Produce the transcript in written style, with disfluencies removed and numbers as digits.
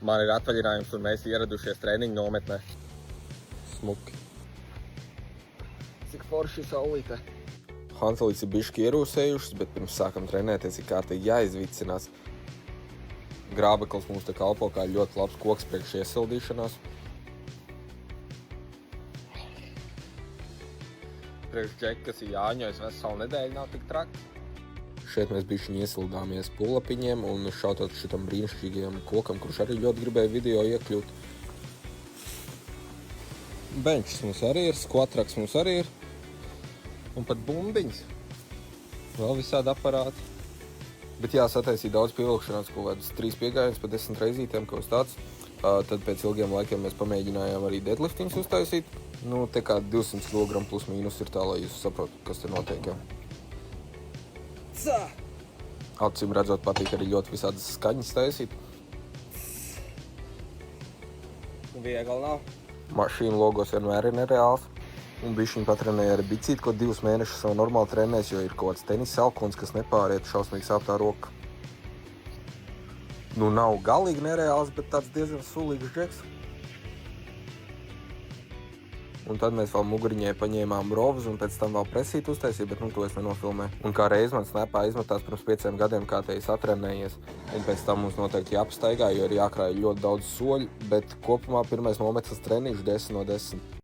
Man ir atvaļinājums un mēs ieradušies treniņu nometnē. Smuki. Cik forši saulīte. Hanselīts ir bišķi ierūsējušas, bet pirms sākam trenēties ir kārtīgi jāizvicinās. Grābeklis mums te kalpo kā ļoti labs koks priekš iesildīšanās. Priekš džeki, kas ir jāņojas veselu nedēļu, nav tik traki. Šeit mēs bišķiņi iesildāmies pullapiņiem un šautot šitam brīnišķīgajam kokam, kurš arī ļoti gribēja video iekļūt. Benčs mums arī ir, skvatraks mums arī ir. Un pat bumbiņas. Vēl visādi aparāti. Bet jā, sataisīja daudz pievilkšanās, kaut kādus 3 piegājienus pa 10 reizītēm, kaut kas tāds. Tad pēc ilgiem laikiem mēs pamēģinājām arī deadliftiņus uztaisīt. Nu, te kā 200 kg plus mīnus ir tā, lai jūs saprotat, kas te notiek jau. Acīm redzot, patīk arī ļoti visādas skaņas taisīt. Viegli nav. Mašīna logos vienmēr ir nereāls. Un bišķiņ patrenēja arī bicīti, ko 2 mēnešus savu normāli trenēs, jo ir kaut kāds tenisa alkons, kas nepāriet, šausmīgi sāp tā roka. Nu, nav galīgi nereāls, bet tāds diezgan sulīgs džeks. Un tad mēs vēl muguriņai paņēmām rovus un pēc tam vēl presītu uztaisīju, bet nu to es nenofilmēju. Un kā reiz man snapā izmetās pirms 5 gadiem, kā te es atrenējies. Un pēc tam mums noteikti jāpastaigā, jo ir jākrāj ļoti daudz soļu, bet kopumā pirmais nometnes treniņš 10 no 10.